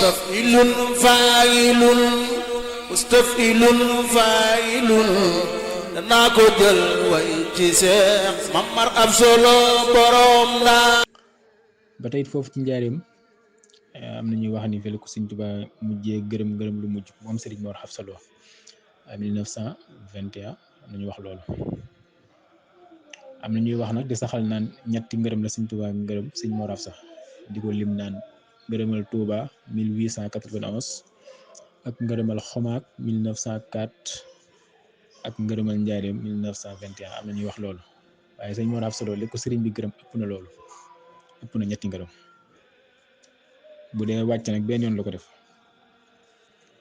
mustafilun failun mustafilun failun danaa ko jël way ci Seex Mamar Absalo borom la. ba tey foofu ci njaareem am na ñuy wax ni fële ko Sëriñ Tuubaa mujjee gërëm lu mujj moom Sëriñ Mor Absa Lo 1921 am na ñuy wax loolu. am na ñuy wax nag di saxal naan ñetti ngërëm la Sëriñ Tuubaa ngërëm Sëriñ Mor Absa di ko lim naan ngërëmal Touba 1891 ak ngërëmal Xomaak 1904 ak ngërëmal Njaareem 1921 am na ñuy wax loolu waaye Sëriñ Mor Absa Lo li ko sëriñ bi gërëm ëpp na loolu, ëpp na ñetti ngërëm. bu dee wàcce nag benn yoon la ko def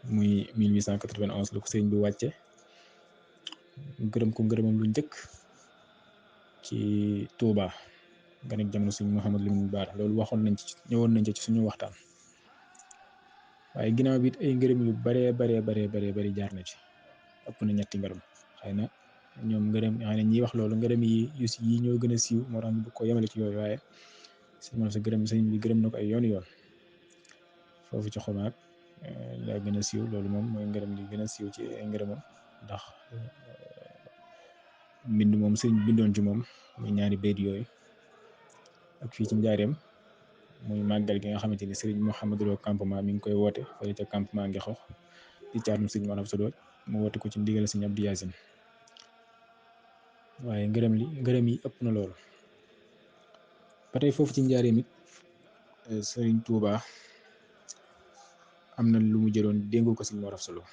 muy 1891 la ko sëriñ bi wàcce gërëm ko ngërëmam lu njëkk ci Touba nga nekk jamono suñu Mouhamadou Lamine Bara loolu waxoon nañ ci ñëwoon nañ ci suñu waxtaan. waaye ginnaaw bi it ay ngërëm yu baree jaar na ci ëpp na ñetti ngërëm. xëy na ñoom ngërëm xëy na ñiy wax loolu ngërëm yi ñoo gën a siiw moo tax ñu bëgg ko yemale ci yooyu waaye sëñ Mor Absa sëñ bi gërëm na ko ay yoon foofu ci Xomaak daa gën a siiw loolu moom mooy ngërëm li gën a siiw ci ay ngërëmam ndax mbind moom sëñ bindoon ci moom muy ñaari bayt yooyu. ak fii ci njaareem muy màggal gi nga xamante ni Serigne Mouhamadou Lo campement mi ngi koy woote fële ca campement ngi xox di caatum Serigne Mor Absa Lo mu woote ko ci ndigal Serigne Abdou Yacine waaye ngërëm yi ëpp na loolu. ba tey foofu ci njaareem it Serigne Touba am na lu mu jëloon dénk ko Serigne Mor Absa Lo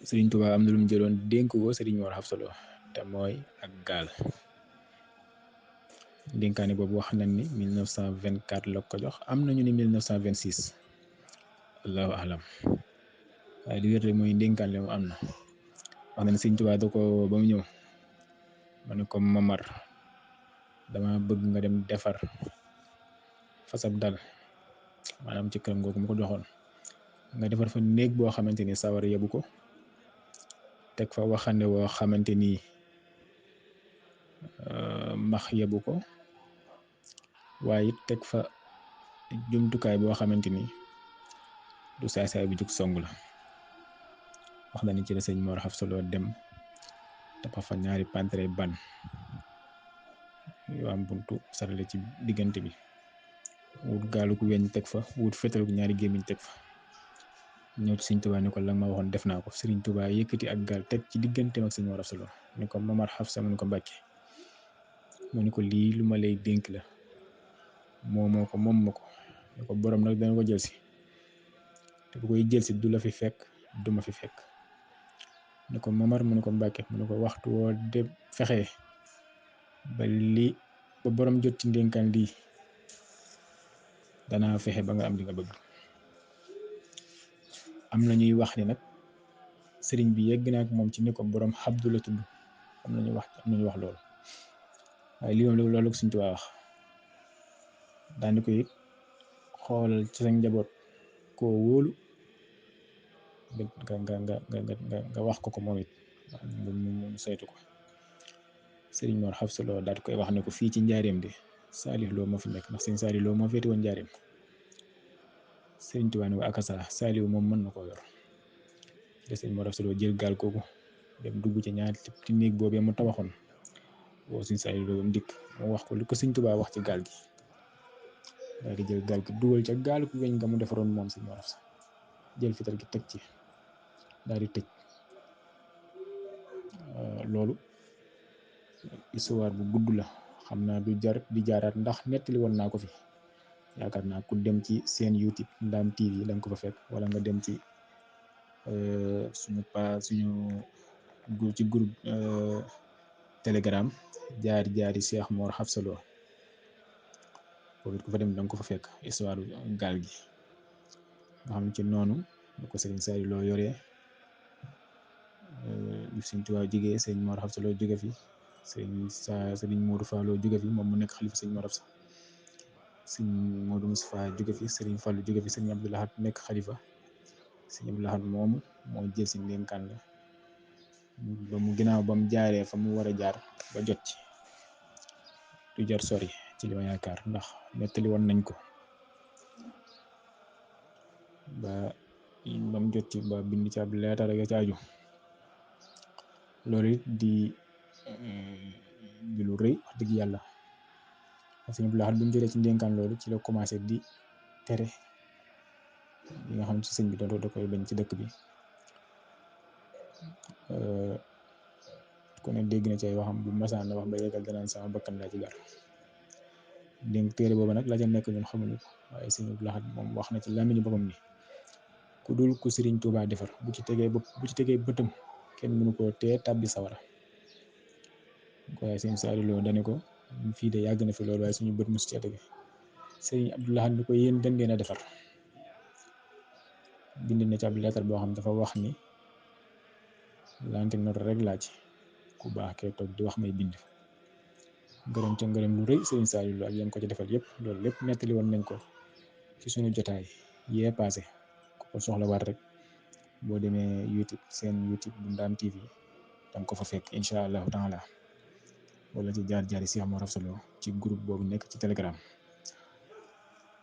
Serigne Touba am na lu mu jëloon dénk ko Serigne Mor Absa Lo te mooy ak gaal. dénkaane boobu wax nañ ni 1924 la ko jox am nañu ni 1926 allahu alam waaye li wér mooy dénkaane moom am na. wax na ne Sëriñ Tuubaa da ko ba mu ñëw ma ne ko Mamar dama bëgg nga dem defar fasab dal maanaam ci këram googu mu ko joxoon nga defar fa néeg boo xamante ni sawar yebu ko teg fa waxande woo xamante ni max yebu ko waaye it teg fa jumtukaay boo xamante ni du saay-saay bu jug song la. wax na ni ci la Sëñ Mor Absa Lo dem tabax fa ñaari pantere ban yoo am buntu sarale ci diggante bi wut gaalug weñ teg fa wut fetalug ñaari gémmiñ teg fa ñëw ci Sëñ Tuubaa ni ko la ma waxoon def naa ko. Sëriñ Tuubaa yëkkati ak gaal teg ci digganteem ak Sëñ Mor Absa Lo ni ko Mamar Absa mu ni ko Mbàkke mu ni ko lii lu ma lay dénk la moom ma ko ni ko borom nag dana ko jël si te bu koy jël si du la fi fekk du ma fi fekk. ni ko Mamar mu ni ko Mbàkke mu ni ko waxtu woo de fexee ba borom jot ci ndénkaan lii danaa fexe ba nga am li nga bëgg. am na ñuy wax ni nag sëriñ bi yegg na ak moom ci ni ko borom Abdu la tudd am na ñuy wax loolu waaye lii moom loolu ko Sëriñ Tuubaa wax daani ko it xoolal ci sa njaboot koo wóolu nga wax ko moom it mu saytu ko. Sëriñ Mor Absa Lo daal di koy wax ne ko fii ci njaareem de Saalih Lo moo fi nekk ndax sëñ Saalih Lo moo féete woon njaareem. Sëriñ Tuubaa ne ko akasa Saalih moom mën na koo yor te Sëriñ Mor Absa Lo jël gaal googu dem dugg ci ñaari ci néeg boobee mu tabaxoon boo sëñ Saalih Lo mu dikk mu wax ko li ko Sëriñ Tuubaa wax ci gaal gi daal di jël gaal gi dugal ca gaalu ko weñ nga mu defaroon moom Sëriñ Mor Absa jël fital gi teg ci daal di tëj. loolu histoire bu gudd la xam naa du jar di jaaraat ndax nettali woon naa ko fi yaakaar naa ku dem ci seen YouTube Ndam TV la nga ko fa fekk wala nga dem ci suñu ci groupe Telegram jaari Cheikh Mor Absa Lo foofu it ku fa dem da nga ko fa fekk histoire gaal gi nga xam ne ci noonu lu ko Sëriñ Saalih Lo yoree Sëriñ Tuubaa jógee Sëriñ Mor Absa Lo jóge fi Sëriñ Modou Fall Lo jóge fi moom mu nekk xalifa Sëriñ Mor Absa Sëriñ Modou Moustapha jóge fi Sëriñ Fallu jóge fi Sëriñ Abdou Lahad nekk xalifa Sëriñ Abdou Lahad moomu moo jël si ndénkaan la ba mu ginnaaw ba mu jaaree fa mu war a jaar ba jot ci du jar sori ci li ma yaakaar ndax nettali woon nañ ko ba bam jot ci ba bind ci ab leetar ya ci aju loolu it di lu rëy wax dëgg yàlla parce que bu laaxat bi mu jotee ci ndénkaan loolu ci la commencé di tere yi nga xam ci sëñ bi da koy bañ ci dëkk bi ku ne dégg na ci ay waxam bu masaan wax ba yeggal danaan sama bakkan laa ci gar dénk téere boobu nag la ca nekk ñun xamuñu ko waaye sëñ bu laaxat moom wax na ci làmmiñu boppam ni ku dul ku Sëriñ Tuubaa defar bu ci tegee bëtam kenn mënu koo tee tàbbi sawara waaye sëñ Saaliw Lo dane ko fii de yàgg na fi loolu waaye suñu bët mosu ci tege sëriñ Abdou Lahad ni ko yéen dañ leen a defar bind na ci ab leetar boo xam dafa wax ni lantinoor rek laa ci ku baax kee toog di wax may bind ngërëm ca ngërëm lu rëy sëriñ Saaliw Lo ak yam ko ci defal yépp loolu lépp nettali woon nañ ko ci suñu jotaay yee passé ku ko soxla war rek boo demee YouTube seen YouTube bu Ndaam TV danga ko fa fekk incha allahu taala wala ci jaar-jaari Cheikh Mor Afsa Lo ci groupe boobu nekk ci Telegram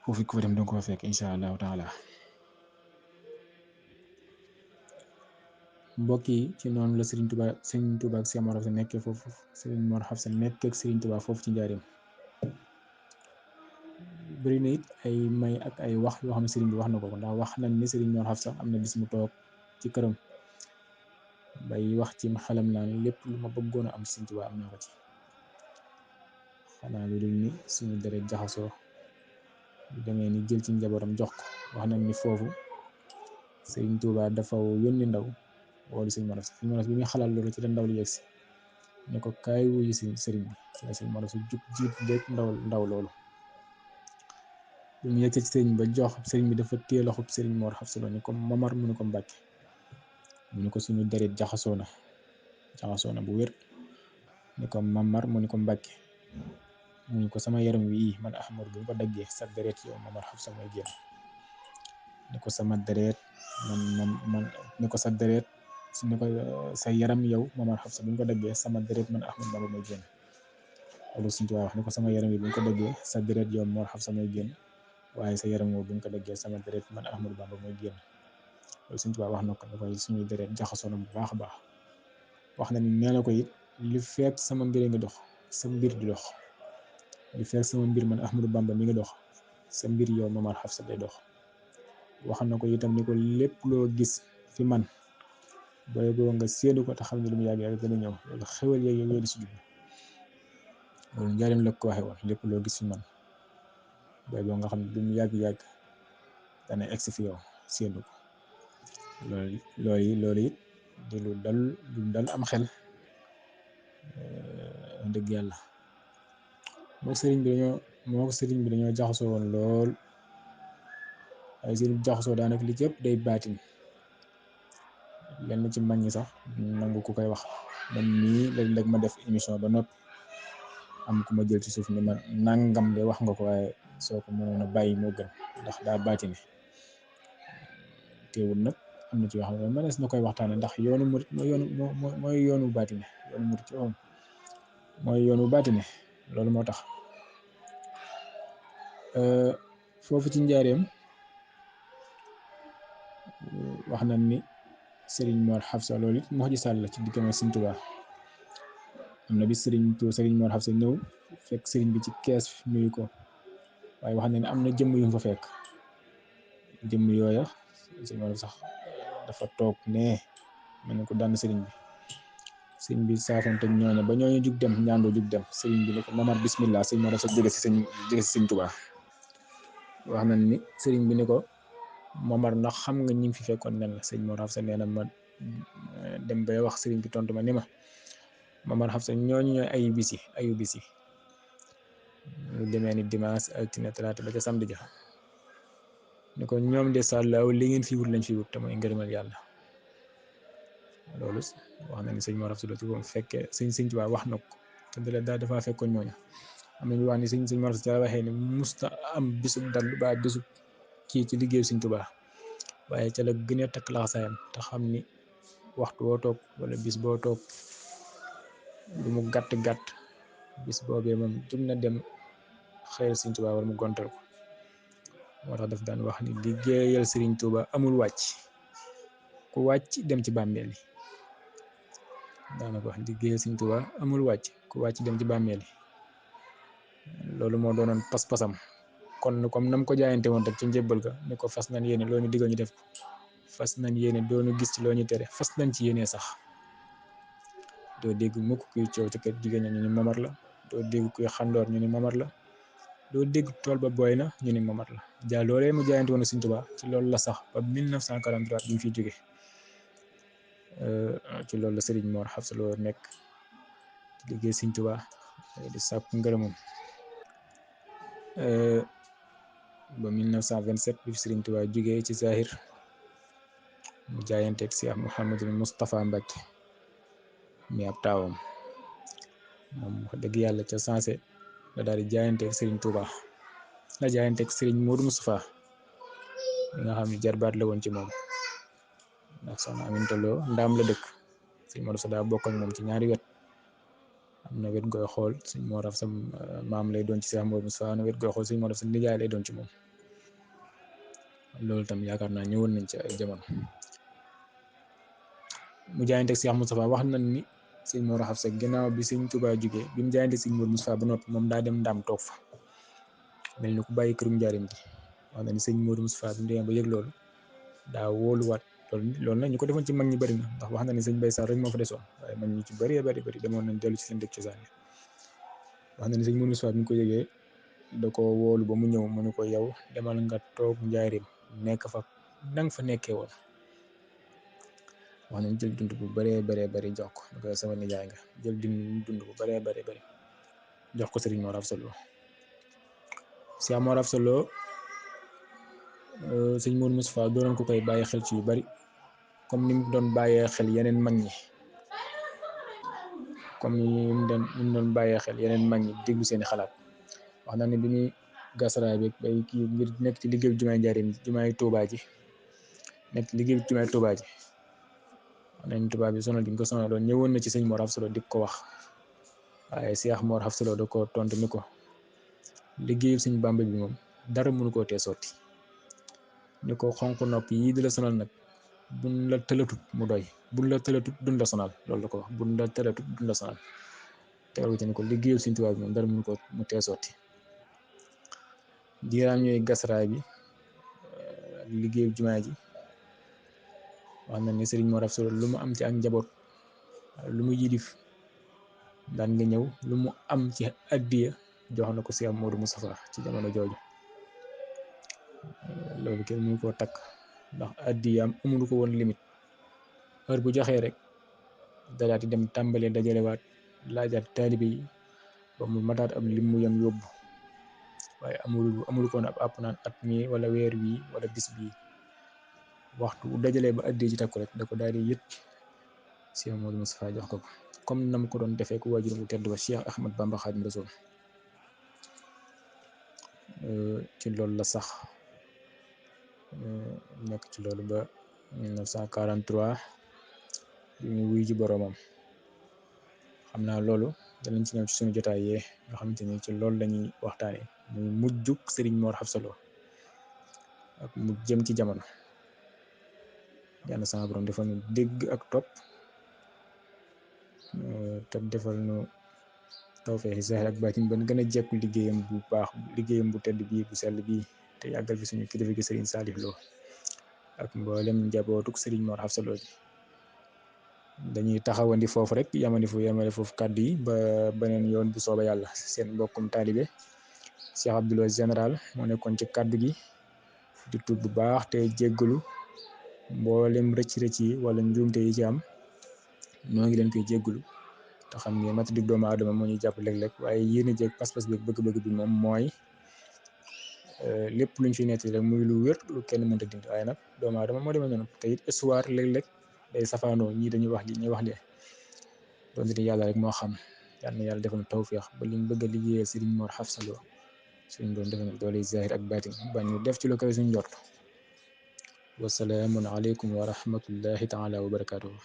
foofu ko fa dem danga ko fa fekk incha allahu taala mbokk yi ci noonu la Serigne Touba ak Cheikh Mor Afsa nekkee foofu Serigne Mor Afsa nekk ak Serigne Touba foofu ci njaareem bëri na it ay may ak ay wax yoo xam ne Serigne bi wax na ko ndax wax nañ ni Serigne Mor Afsa am na bis mu toog ci këram bay wax ci xelam naan lépp lu ma bëggoon a am Serigne Touba am naa ko ci xanaa lu dul ni suñu deret jaxasoo lu demee ni jël ci njabootam jox ko wax nañ ni foofu Serigne Touba dafa yónni ndaw woolu Serigne Mor Afsa bi muy xalaat loolu ci la ndaw li yegsi ne ko kaay wuyu si Serigne bi ci la Serigne Mor Afsa jug jiit lépp ndaw loolu bi mu yegsi ci Serigne ba jox Serigne bi dafa téye loxob Serigne Mor Afsa Lo ni ko Mamar mu ne ko Mbàkke mu ne ko suñu deret jaxasoo na bu wér ni ko Mamar mu ne ko Mbàkke mu ne ko sama yaram wi man Ahmadu bu ñu ko daggee sa deret yow Mamar Afsa mooy génn ni ko sama deret man ni ko sa deret ni ko sa yaram yow Mamar Afsa bu ñu ko daggee sama deret man Ahmadu Bamba mooy génn loolu Sëriñ Tuubaa wax ni ko sama yaram wi bu ñu ko daggee sa deret yow Mor Afsa mooy génn waaye sa yaram woo bu ñu ko daggee sama deret man Ahmadu Bamba mooy génn loolu Sëriñ Tuubaa wax na ko dafay suñuy deret jaxasoo na bu baax a baax wax na ni nee na ko it li fekk sama mbir nga dox sa mbir di dox li fekk sama mbir man Ahmadu Bamba mi nga dox sa mbir yow Mamar Afsa day dox wax na ko itam ni ko lépp loo gis fi man booy boo nga séenu ko te xam ne lu mu yàgg dana ñëw loolu xewal yeeg yooyu di si jublu loolu njaareem la ko waxee woon lépp loo gis fi man booy boo nga xam ne lu mu yàgg dana egsi fi yow séenu ko loolu it di lu dal am xel dëgg yàlla moo sëriñ bi dañoo jaxasoo woon lool ay sëriñ jaxasoo daanaka li jëpp day baatin lenn ci mag ñi sax nangu ku koy wax man mii léeg-léeg ma def émission ba noppi am ku ma jël ci suuf ni ma nangam de wax nga ko waaye soo ko mënoon a bàyyi moo gën ndax daa baatine teewul nag am na ci yoo xam ne mënees na koy waxtaane ndax yoonu murit mooy yoonu baatine yoonu murit ci moom mooy yoonu baatine loolu moo tax foofu ci njaareem wax nañ ni Serigne Mor Afsa loolu it moo ci sàll la ci diggam ak Serigne Touba am na bi Serigne Mor Afsa ñëw fekk Serigne bi ci kees nuyu ko waaye wax na ne am na jëmm yu mu fa fekk jëmm yooya Serigne Mor sax dafa toog ne mel ni ko daan Serigne bi saafonte ñooñu ba ñooñu jug dem ñaandoo jug dem Serigne bi ne ko Mamar bismillah Serigne Mor Afsa jóge si Serigne Touba wax nañ ni Serigne bi ne ko Mamar ndax xam nga ñi fi fekkoon nen la Serigne Mor Afsa nee na ma dem bay wax Serigne bi tontu ma ni ma Mamar Afsa ñooñu ñooy ayu bis yi lu demee ni dimanche altine talaata ba ca samedi ja ni ko ñoom de sàllaaw li ngeen fi wut lañ fi wut te mooy ngërëmal yàlla loolu wax na ni Serigne Mor Afsa ci moom fekkee Serigne Touba wax na ko te daal dafa fekkoon ñooñu am nañu wax ni Serigne Mor Afsa ca waxee ni musta am bisub dal ba bisub kii ci liggéeyu Serigne Touba waaye ca la gën a takk laxasaayam te xam ni waxtu woo toog wala bis boo toog lu mu gàtt bis boobee moom jug na dem xëyal Serigne Touba wala mu gontal ko moo tax daf daan wax ni liggéeyal Serigne Touba amul wàcc ku wàcc dem ci bàmmeel yi daanaka wax liggéeyal Serigne Touba amul wàcc ku wàcc dem ci bàmmeel yi loolu moo doonoon pas-pasam kon comme nam ko jaayante woon rek ci njëbbal ga ni ko fas nañ yéene loo ñu digal ñu def ko fas nañ yéene doonu gis ci loo ñu tere fas nañ ci yéene sax doo dégg mukk kuy coow ci kër jigéen ñu ni mamar la doo dégg kuy xandoor ñu ni mamar la doo dégg tool ba booy na ñu ni mamar la jaa loolee mu jaayante woon Serigne Touba ci loolu la sax ba 1943 bi mu fiy jóge ci loolu la Serigne Mor Absa Lo nekk di liggéey Serigne Touba di sàkku ngërëmam ba 1927 bi Serigne Touba jógee ci Zahir mu jaayanteeg Cheikh Mouhamadul Moustapha Mbacke mi ab taawam moom wax dëgg yàlla ca sensé la daal di jaayanteeg Serigne Touba la jaayanteeg Serigne Modou Moustapha mi nga xam ne jarbaat la woon ci moom ndax soxna Aminta Lo ndaam la dëkk Serigne Modou Moustapha daa bokk ak moom ci ñaari wet am na wet goy xool Serigne Mor Absa maam lay doon ci Cheikh Modou Moustapha am na wet goy xool Serigne Modou Absa nijaay lay doon ci moom loolu tam yaakaar naa ñëwoon nañ ci ay jamono mu jaayanteeg Cheikh Moustapha wax nañ ni Serigne Mor Absa ginnaaw bi Serigne Touba jógee bi mu jaayanteeg Serigne Modou Moustapha ba noppi moom daa dem ndaam toog fa mel ni ku bàyyi kërum njaarim gi wax na ni Serigne Modou Moustapha bi mu demee ba yëg loolu daa wóoluwaat loolu nag ñu ko defoon ci mag ñi bëri na ndax wax na ni sëñ Bay Sarr rek moo fa desoon waaye mag ñi ci bëri demoon nañ dellu ci seen dëkk cosaan yi wax na ni sëñ Modou Moustapha bi ñu ko yëgee da ko wóolu ba mu ñëw mu ne ko yow demal nga toog njaarim nekk fa nang fa nekkee woon wax nañ jël dund bu bëri jox ko da ko sama nijaay nga jël dund bu bëri jox ko Serigne Mor Absa Lo Cheikh Mor Absa Lo sëñ Modou Moustapha doonoon ko koy bàyyi xel ci yu bari comme ni mu doon bàyyee xel yeneen mag ñi déglu seeni xalaat wax na ne bi muy gasaraay bi bay kii ngir nekk ci liggéeyu jumaay njaarim jumaay Tuubaa ji wax nañ tubaab bi sonal gi ñu ko sonaloon ñëwoon na ci sëñ Mor Absa Lo di ko wax waaye Cheikh Mor Absa Lo da ko tontu ni ko liggéeyu sëñ Bàmba bi moom dara mënu koo tee sotti ni ko xonq nopp yii di la sonal nag buñ la tëlatut mu doy buñ la tëlatut duñ la sonal loolu la ko wax buñ la tëlatut duñ la sonal teewlu ci ni ko liggéeyu Sëñ Tuubaa bi moom dara mënu ko mu tee sotti diiraam ñooy gasaraay bi ak liggéeyu jumaa ji wax na ni Sëriñ Mor Absa Lo lu mu am ci ak njaboot lu mu yilif daan nga ñëw lu mu am ci addiya jox na ko Cheikh Modou Moustapha ci jamono jooju loolu kenn mënu koo takk ndax addiyaam amul ko woon limite heure bu joxee rek dadaat di dem tàmbalee dajalewaat laajaat taalibe yi ba mu mataat ab lim mu yem yóbbu waaye amul koon ab àpp naan at mi wala weer wii wala bis bii waxtu bu dajalee ba addiya ji takku rek da ko daal di yët Cheikh Modou Moustapha jox ko comme nam ko doon defee ku waajur bu tedd ba Cheikh Ahmad Bamba Xaadimu Rasuul ci loolu la sax nekk ci loolu ba 1943 bi mu wuy ji boroomam xam naa loolu danañ ci ñëw ci suñu jotaay yee nga xamante ni ci loolu lañuy waxtaane muy mujjug Serigne Mor Absa Lo ak mu jëm ci jamono yàlla sama borom defal nu dégg ak topp te defal nu tawfeexi zahir ak baatin ban gën a jekku liggéeyam bu baax liggéeyam bu tedd bii bu sell bii te yàggal fi suñu kilifa gi Serigne Salif Lo ak mboolem njabootuk Serigne Mor Absa Lo dañuy taxawandi foofu rek yemale foofu kàddu yi ba beneen yoon bu sooba yàlla seen mbokkum taalibe Cheikh Abdou Lo général moo nekkoon ci kàddu gi di tuub bu baax te jéggalu mboolem rëcc yi wala njuumte yi ci am ñoo ngi leen koy jéggalu te xam ne mat dig doomu aadama moo ñuy jàpp léeg-léeg waaye yéen a jéeg pas-pas bi bëgg-bëgg bi moom mooy lépp luñ fi netti rek muy lu wér lu kenn mënta dindi waaye nag doomu aadama moo demee noonu te it histoire léeg-léeg day safaanoo ñii dañuy wax li ñuy wax lee doonte ni yàlla rek moo xam yal na yàlla defal na tawfeex ba liñ bëgg a liggéeyal Serigne Mor Absa Lo suñ doon defal na doole zahir ak baatin ba ñu def ci lu koy suñ njort wasalaamun aleykum wa rahmatullahi taala wa barakaatuhu